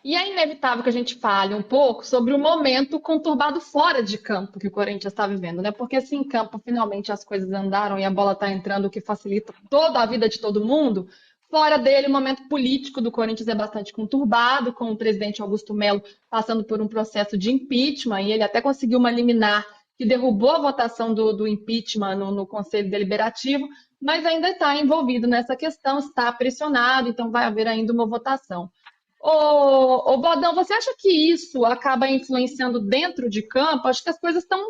E é inevitável que a gente fale um pouco sobre o momento conturbado fora de campo que o Corinthians está vivendo, né? Porque se em campo finalmente as coisas andaram e a bola está entrando, o que facilita toda a vida de todo mundo, fora dele o momento político do Corinthians é bastante conturbado, com o presidente Augusto Melo passando por um processo de impeachment, e ele até conseguiu uma liminar que derrubou a votação do impeachment no Conselho Deliberativo, mas ainda está envolvido nessa questão, está pressionado, então vai haver ainda uma votação. Ô, Bodão, você acha que isso acaba influenciando dentro de campo? Acho que as coisas estão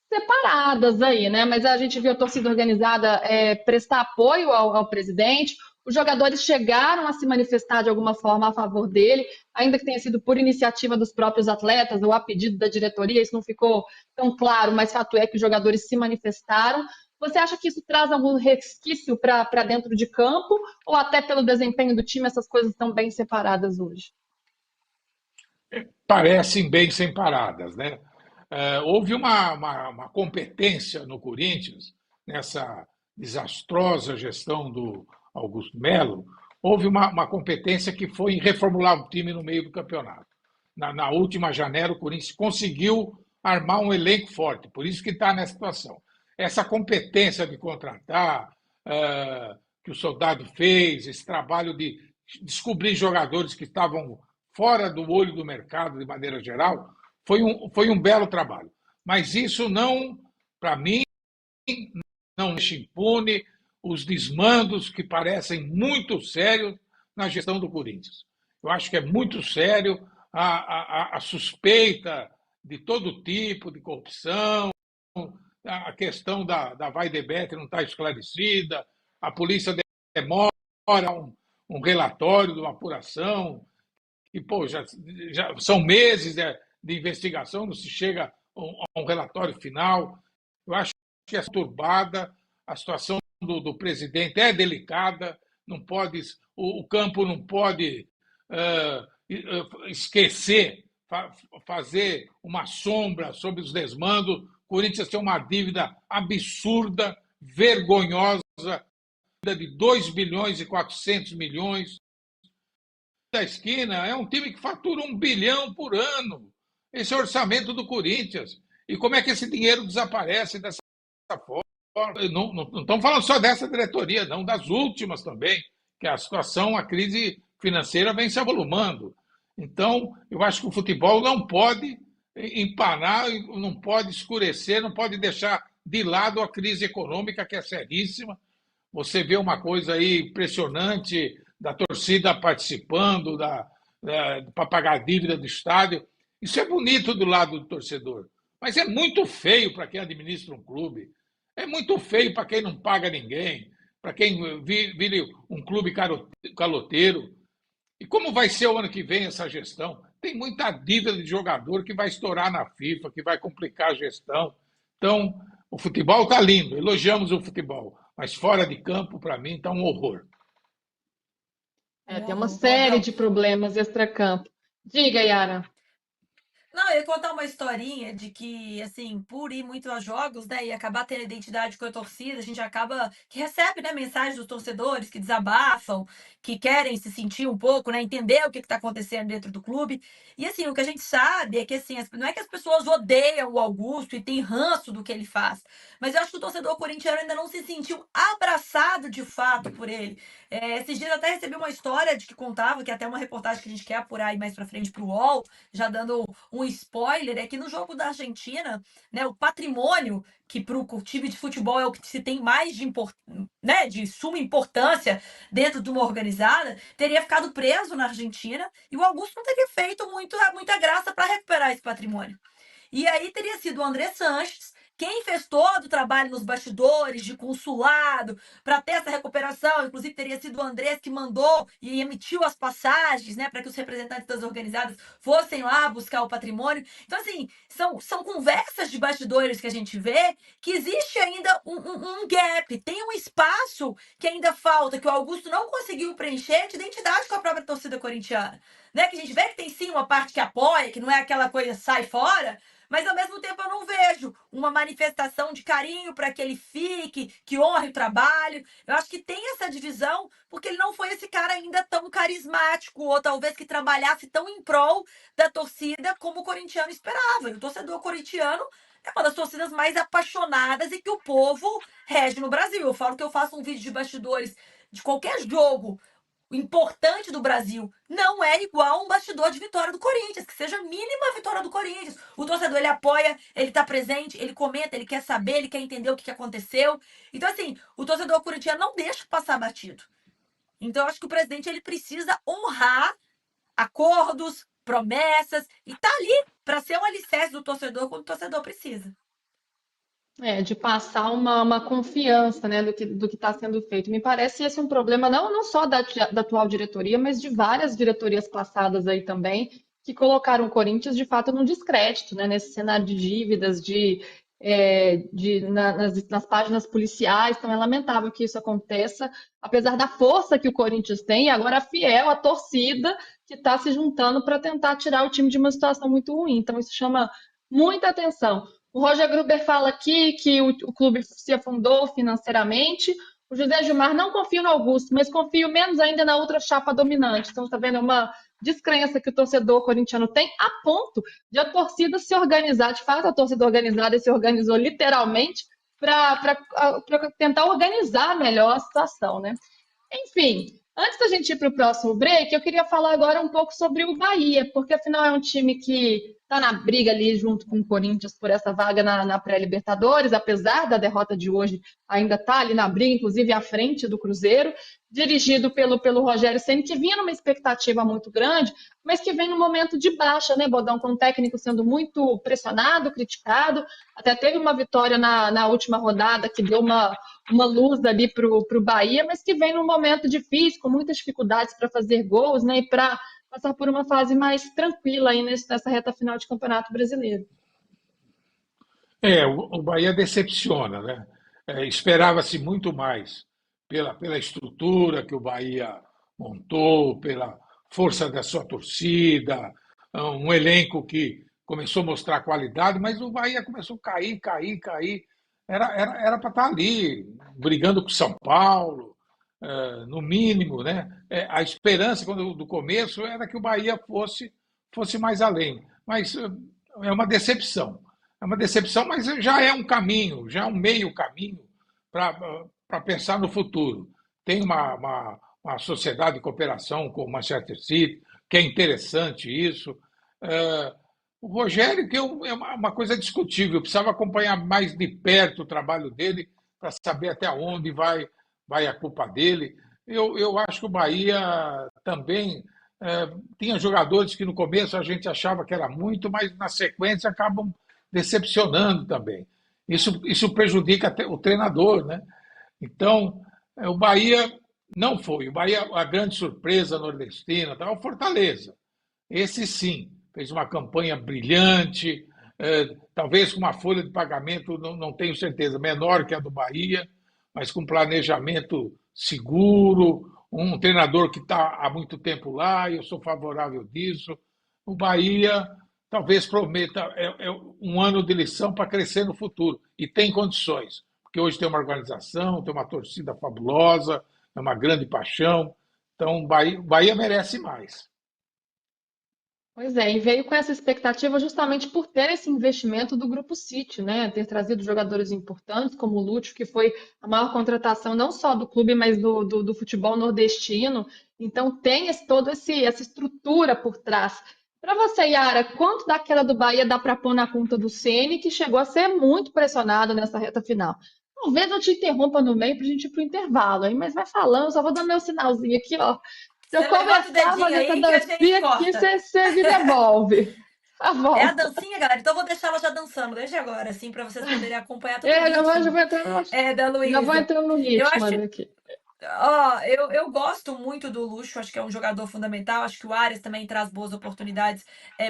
separadas aí, né? Mas a gente viu a torcida organizada prestar apoio ao presidente. Os jogadores chegaram a se manifestar de alguma forma a favor dele, ainda que tenha sido por iniciativa dos próprios atletas ou a pedido da diretoria, isso não ficou tão claro, mas fato é que os jogadores se manifestaram. Você acha que isso traz algum resquício para dentro de campo, ou até pelo desempenho do time essas coisas estão bem separadas hoje? Parecem bem separadas, né? Houve uma competência no Corinthians, nessa desastrosa gestão do Augusto Melo, houve uma competência que foi em reformular o time no meio do campeonato. Na última janela, o Corinthians conseguiu armar um elenco forte, por isso que está nessa situação. Essa competência de contratar, que o Soldado fez, esse trabalho de descobrir jogadores que estavam fora do olho do mercado de maneira geral, foi um belo trabalho. Mas isso não, para mim, não deixa impune os desmandos que parecem muito sérios na gestão do Corinthians. Eu acho que é muito sério a suspeita de todo tipo de corrupção, a questão da Vaidebet não está esclarecida, a polícia demora um relatório de uma apuração, e pô, já são meses de investigação, não se chega a um relatório final. Eu acho que é turbada, a situação do presidente é delicada, não pode, o campo não pode esquecer, fazer uma sombra sobre os desmandos. O Corinthians tem uma dívida absurda, vergonhosa, de 2 bilhões e 400 milhões. Da esquina é um time que fatura 1 bilhão por ano. Esse é o orçamento do Corinthians. E como é que esse dinheiro desaparece dessa forma? Não estamos falando só dessa diretoria, não, das últimas também, que a situação, a crise financeira vem se avolumando. Então, eu acho que o futebol não pode empanar, não pode escurecer, não pode deixar de lado a crise econômica, que é seríssima. Você vê uma coisa aí impressionante da torcida participando, para pagar a dívida do estádio. Isso é bonito do lado do torcedor, mas é muito feio para quem administra um clube. É muito feio para quem não paga ninguém, para quem vive um clube caloteiro. E como vai ser o ano que vem essa gestão? Tem muita dívida de jogador que vai estourar na FIFA, que vai complicar a gestão. Então, o futebol está lindo, elogiamos o futebol, mas fora de campo, para mim, está um horror. Tem uma O série Bodão. de problemas extracampo. Diga, Yara. Não, eu ia contar uma historinha de que, assim, por ir muito a jogos, né, e acabar tendo identidade com a torcida, a gente acaba que recebe, né, mensagens dos torcedores que desabafam, que querem se sentir um pouco, né, entender o que está acontecendo dentro do clube. E, assim, o que a gente sabe é que, assim, não é que as pessoas odeiam o Augusto e têm ranço do que ele faz, mas eu acho que o torcedor corintiano ainda não se sentiu abraçado de fato por ele. Esses dias eu até recebi uma história de que contava, que é até uma reportagem que a gente quer apurar aí mais pra frente pro UOL, já dando um spoiler, é que no jogo da Argentina, né, o patrimônio, que para o time de futebol é o que se tem mais né, de suma importância dentro de uma organizada, teria ficado preso na Argentina e o Augusto não teria feito muita graça para recuperar esse patrimônio. E aí teria sido o André Sanches quem fez todo o trabalho nos bastidores de consulado para ter essa recuperação. Inclusive, teria sido o Andrés que mandou e emitiu as passagens, né, para que os representantes das organizadas fossem lá buscar o patrimônio. Então, assim, são conversas de bastidores que a gente vê que existe ainda um gap, tem um espaço que ainda falta, que o Augusto não conseguiu preencher de identidade com a própria torcida corintiana. Né? Que a gente vê que tem sim uma parte que apoia, que não é aquela coisa sai fora, mas ao mesmo tempo eu não vejo uma manifestação de carinho para que ele fique, que honre o trabalho. Eu acho que tem essa divisão porque ele não foi esse cara ainda tão carismático, ou talvez que trabalhasse tão em prol da torcida como o corintiano esperava. E o torcedor corintiano é uma das torcidas mais apaixonadas e que o povo rege no Brasil. Eu falo que eu faço um vídeo de bastidores de qualquer jogo importante do Brasil, não é igual um bastidor de vitória do Corinthians, que seja a mínima vitória do Corinthians. O torcedor, ele apoia, ele tá presente, ele comenta, ele quer saber, ele quer entender o que aconteceu. Então, assim, o torcedor corintiano não deixa passar batido. Então, eu acho que o presidente, ele precisa honrar acordos, promessas, e tá ali para ser um alicerce do torcedor quando o torcedor precisa. De passar uma confiança, né, do que está sendo feito. Me parece esse um problema não só da atual diretoria, mas de várias diretorias passadas aí também, que colocaram o Corinthians de fato no descrédito, né, nesse cenário de dívidas, nas páginas policiais. Então é lamentável que isso aconteça, apesar da força que o Corinthians tem, e agora fiel à torcida que está se juntando para tentar tirar o time de uma situação muito ruim. Então isso chama muita atenção. O Roger Gruber fala aqui que o clube se afundou financeiramente. O José Gilmar não confia no Augusto, mas confio menos ainda na outra chapa dominante. Então, está vendo uma descrença que o torcedor corintiano tem, a ponto de a torcida se organizar. De fato, a torcida organizada se organizou literalmente para tentar organizar melhor a situação, né? Enfim, antes da gente ir para o próximo break, eu queria falar agora um pouco sobre o Bahia, porque afinal é um time que está na briga ali junto com o Corinthians por essa vaga na pré-Libertadores, apesar da derrota de hoje, ainda está ali na briga, inclusive à frente do Cruzeiro, dirigido pelo Rogério Ceni, que vinha numa expectativa muito grande, mas que vem num momento de baixa, né, Bodão, com o técnico sendo muito pressionado, criticado, até teve uma vitória na última rodada que deu uma luz ali para o Bahia, mas que vem num momento difícil, com muitas dificuldades para fazer gols, né, e para passar por uma fase mais tranquila aí nessa reta final de Campeonato Brasileiro. O Bahia decepciona, né? Esperava-se muito mais pela estrutura que o Bahia montou, pela força da sua torcida, um elenco que começou a mostrar qualidade, mas o Bahia começou a cair. Era para estar ali, brigando com o São Paulo, no mínimo, né? A esperança do começo era que o Bahia fosse mais além, mas é uma decepção. É uma decepção, mas já é um caminho, já é um meio caminho para pensar no futuro. Tem uma sociedade de cooperação com o Manchester City, que é interessante isso. O Rogério, que é uma coisa discutível, eu precisava acompanhar mais de perto o trabalho dele para saber até onde vai a culpa dele. Eu acho que o Bahia também tinha jogadores que no começo a gente achava que era muito, mas na sequência acabam decepcionando também. Isso prejudica até o treinador, né? Então, o Bahia não foi. O Bahia, a grande surpresa nordestina, estava o Fortaleza. Esse sim, fez uma campanha brilhante, talvez com uma folha de pagamento, não tenho certeza, menor que a do Bahia, mas com planejamento seguro, um treinador que está há muito tempo lá, e eu sou favorável disso. O Bahia talvez prometa um ano de lição para crescer no futuro, e tem condições, porque hoje tem uma organização, tem uma torcida fabulosa, é uma grande paixão, então o Bahia merece mais. Pois é, e veio com essa expectativa justamente por ter esse investimento do Grupo City, né? Ter trazido jogadores importantes, como o Lúcio, que foi a maior contratação não só do clube, mas do futebol nordestino. Então tem toda essa estrutura por trás. Para você, Yara, quanto da queda do Bahia dá para pôr na conta do Ceni, que chegou a ser muito pressionado nessa reta final? Talvez eu te interrompa no meio para a gente ir para o intervalo, hein? Mas vai falando, só vou dar meu sinalzinho aqui, ó. Se eu Você levanta o começar a dedinho fazer aí essa que a gente dancinha aqui, corta. você me devolve. Tá bom. É a dancinha, galera. Então eu vou deixar ela já dançando desde agora, assim, para vocês poderem acompanhar todo o Já ritmo. vou entrando, Da já vou Luísa. entrando no Eu ritmo acho, aqui. Ó, eu gosto muito do Luxo, acho que é um jogador fundamental, acho que o Arias também traz boas oportunidades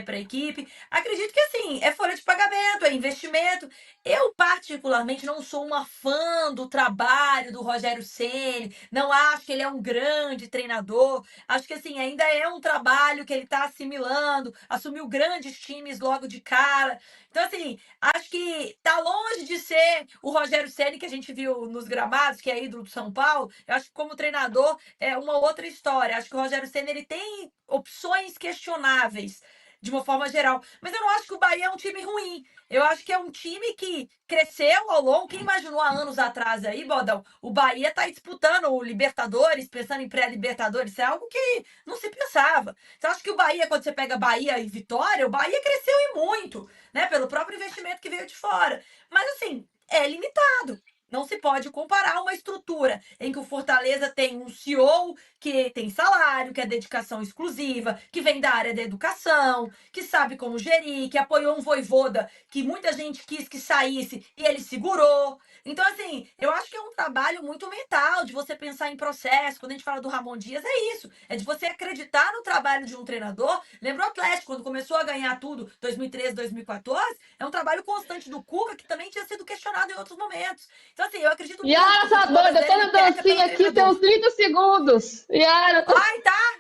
para a equipe. Acredito que assim, é folha de pagamento, é investimento. Eu, particularmente, não sou uma fã do trabalho do Rogério Ceni, não acho que ele é um grande treinador. Acho que assim, ainda é um trabalho que ele está assimilando, assumiu grandes times logo de cara. Então, assim, acho que tá longe de ser o Rogério Ceni que a gente viu nos gramados, que é ídolo do São Paulo. Eu acho que como treinador é uma outra história. Acho que o Rogério Ceni ele tem opções questionáveis de uma forma geral, mas eu não acho que o Bahia é um time ruim. Eu acho que é um time que cresceu ao longo. Quem imaginou há anos atrás aí, Bodão? O Bahia tá aí disputando o Libertadores, pensando em pré-Libertadores. Isso é algo que não se pensava. Então, acho que o Bahia, quando você pega Bahia e Vitória, o Bahia cresceu e muito, né? Pelo próprio investimento que veio de fora. Mas assim, é limitado. Não se pode comparar uma estrutura em que o Fortaleza tem um CEO que tem salário, que é dedicação exclusiva, que vem da área da educação, que sabe como gerir, que apoiou um Vojvoda que muita gente quis que saísse e ele segurou. Então, assim, eu acho que é um trabalho muito mental de você pensar em processo. Quando a gente fala do Ramon Dias, é isso. É de você acreditar no trabalho de um treinador. Lembra o Atlético, quando começou a ganhar tudo, 2013, 2014? É um trabalho constante do Cuca, que também tinha sido questionado em outros momentos. Então, assim, eu acredito muito que Yara, o tá futebol doida, eu tô brasileiro ele na peca pelo dancinha aqui, tem treinador. uns 30 segundos. Yara, eu tô... Ai, tá!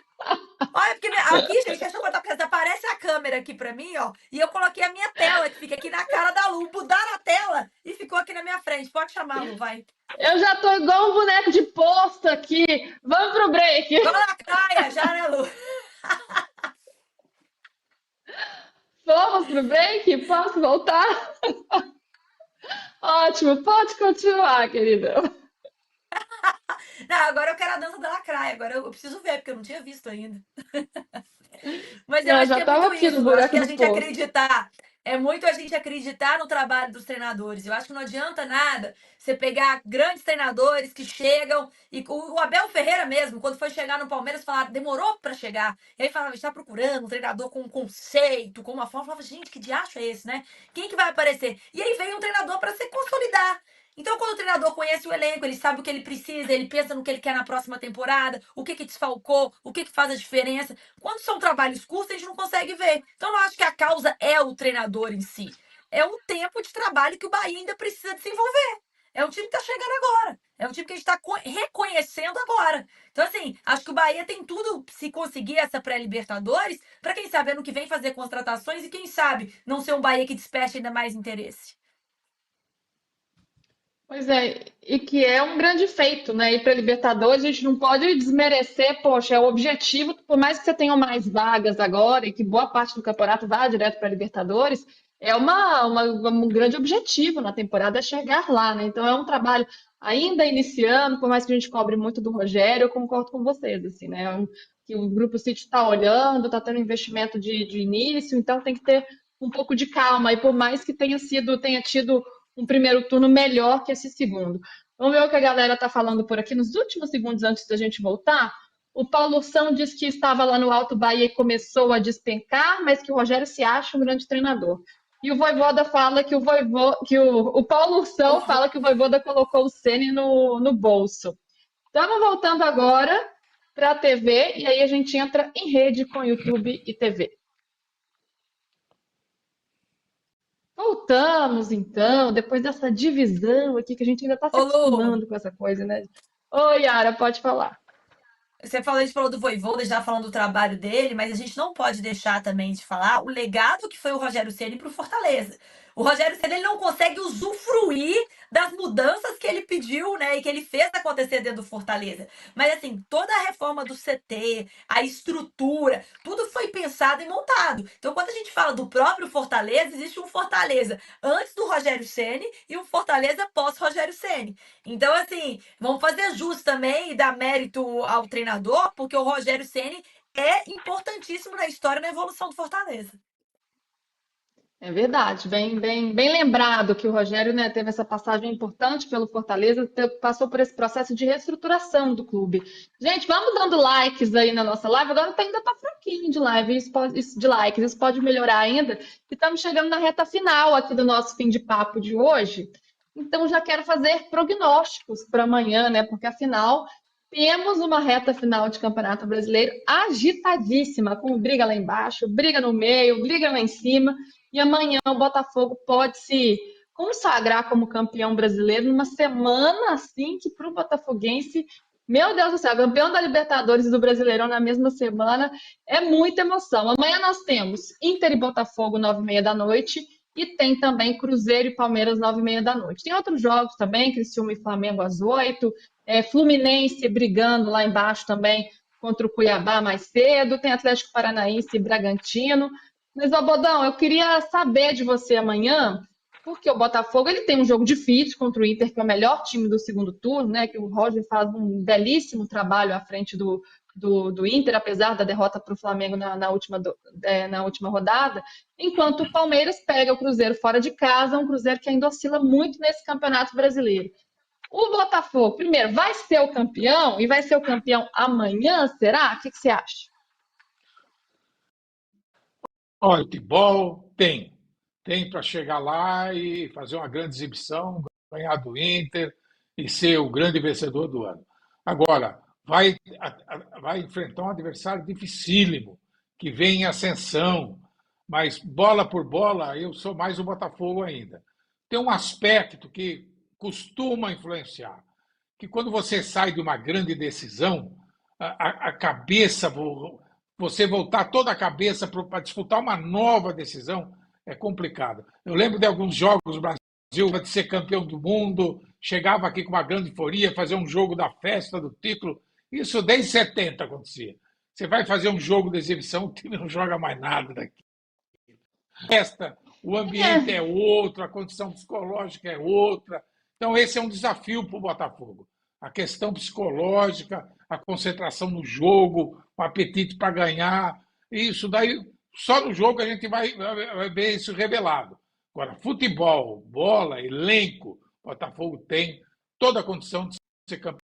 Olha, porque aqui, gente, deixa eu contar pra vocês, aparece a câmera aqui pra mim, ó, e eu coloquei a minha tela, que fica aqui na cara da Lu, mudaram a tela e ficou aqui na minha frente. Pode chamar, Lu, vai. eu já tô igual um boneco de posto aqui. Vamos pro break. Vamos na praia, já, né, Lu? Vamos pro break? Posso voltar? Ótimo, pode continuar, querida. Não, agora eu quero a dança da lacraia, agora eu preciso ver, porque eu não tinha visto ainda. Mas eu Não, eu acho que já é tava muito aqui no isso, Lu. Eu acho buraco que a do gente poço. acreditar. É muito a gente acreditar no trabalho dos treinadores. Eu acho que não adianta nada você pegar grandes treinadores que chegam. E o Abel Ferreira mesmo, quando foi chegar no Palmeiras, falava, demorou para chegar. E aí falava, a gente tá procurando um treinador com um conceito, com uma forma. Eu falava, gente, que diacho é esse, né? Quem que vai aparecer? E aí veio um treinador para se consolidar. Então, quando o treinador conhece o elenco, ele sabe o que ele precisa, ele pensa no que ele quer na próxima temporada, o que desfalcou, o que faz a diferença. Quando são trabalhos curtos, a gente não consegue ver. Então, eu não acho que a causa é o treinador em si. É um tempo de trabalho que o Bahia ainda precisa desenvolver. É um time que está chegando agora. É um time que a gente está reconhecendo agora. Então, assim, acho que o Bahia tem tudo, se conseguir essa pré-Libertadores, para quem sabe ano que vem fazer contratações e quem sabe não ser um Bahia que desperte ainda mais interesse. Pois é, e que é um grande feito, né? Ir para Libertadores, a gente não pode desmerecer, poxa, é o objetivo, por mais que você tenha mais vagas agora e que boa parte do campeonato vá direto para Libertadores, é um grande objetivo na temporada é chegar lá, né? Então é um trabalho ainda iniciando, por mais que a gente cobre muito do Rogério, eu concordo com vocês, assim, né? Que o Grupo City está olhando, está tendo investimento de início, então tem que ter um pouco de calma, e por mais que tenha tido um primeiro turno melhor que esse segundo. Vamos ver o que a galera está falando por aqui nos últimos segundos antes da gente voltar. O Paulo Ursão diz que estava lá no Alto Bahia e começou a despencar, mas que o Rogério se acha um grande treinador. E o Vojvoda fala que o Paulo Ursão fala que o Vojvoda colocou o Ceni no bolso. Estamos voltando agora para a TV e aí a gente entra em rede com YouTube e TV. Voltamos, então, depois dessa divisão aqui, que a gente ainda está se Ô, Lu, acostumando com essa coisa, né? Oi, Yara, pode falar. você falou, a gente falou do Vojvoda, já falando do trabalho dele, mas a gente não pode deixar também de falar o legado que foi o Rogério Ceni para o Fortaleza. O Rogério Ceni ele não consegue usufruir das mudanças que ele pediu, né, e que ele fez acontecer dentro do Fortaleza. Mas assim, toda a reforma do CT, a estrutura, tudo foi pensado e montado. Então, quando a gente fala do próprio Fortaleza, existe um Fortaleza antes do Rogério Ceni e um Fortaleza pós Rogério Ceni. Então, assim, vamos fazer jus também e dar mérito ao treinador, porque o Rogério Ceni é importantíssimo na história e na evolução do Fortaleza. É verdade, bem lembrado que o Rogério, né, teve essa passagem importante pelo Fortaleza, passou por esse processo de reestruturação do clube. Gente, vamos dando likes aí na nossa live. Agora ainda tá fraquinho de live, de likes, isso pode melhorar ainda. E estamos chegando na reta final aqui do nosso fim de papo de hoje. Então já quero fazer prognósticos para amanhã, né? Porque afinal Temos uma reta final de Campeonato Brasileiro agitadíssima, com briga lá embaixo, briga no meio, briga lá em cima. E amanhã o Botafogo pode se consagrar como campeão brasileiro numa semana assim que para o botafoguense, meu Deus do céu, campeão da Libertadores e do Brasileirão na mesma semana é muita emoção. Amanhã nós temos Inter e Botafogo 9h30 da noite e tem também Cruzeiro e Palmeiras 9h30 da noite. Tem outros jogos também, Criciúma e Flamengo às 8h, Fluminense brigando lá embaixo também contra o Cuiabá mais cedo, tem Atlético Paranaense e Bragantino. Mas, Bodão, eu queria saber de você amanhã, porque o Botafogo ele tem um jogo difícil contra o Inter, que é o melhor time do segundo turno, né? Que o Roger faz um belíssimo trabalho à frente do Inter, apesar da derrota para o Flamengo na última rodada, enquanto o Palmeiras pega o Cruzeiro fora de casa, um Cruzeiro que ainda oscila muito nesse Campeonato Brasileiro. O Botafogo, primeiro, vai ser o campeão e vai ser o campeão amanhã, será? O que você acha? Olha, futebol tem para chegar lá e fazer uma grande exibição, ganhar do Inter e ser o grande vencedor do ano. Agora, vai enfrentar um adversário dificílimo, que vem em ascensão, mas bola por bola, eu sou mais o Botafogo ainda. Tem um aspecto que costuma influenciar, que quando você sai de uma grande decisão, a cabeça, você voltar toda a cabeça para disputar uma nova decisão, é complicado. Eu lembro de alguns jogos do Brasil, de ser campeão do mundo, chegava aqui com uma grande euforia, fazer um jogo da festa, do título. Isso desde 70 acontecia. Você vai fazer um jogo de exibição, o time não joga mais nada daqui. O ambiente é outro, a condição psicológica é outra. Então, esse é um desafio para o Botafogo. A questão psicológica, a concentração no jogo, o apetite para ganhar. Isso daí, só no jogo a gente vai ver isso revelado. Agora, futebol, bola, elenco, o Botafogo tem toda a condição de ser campeão.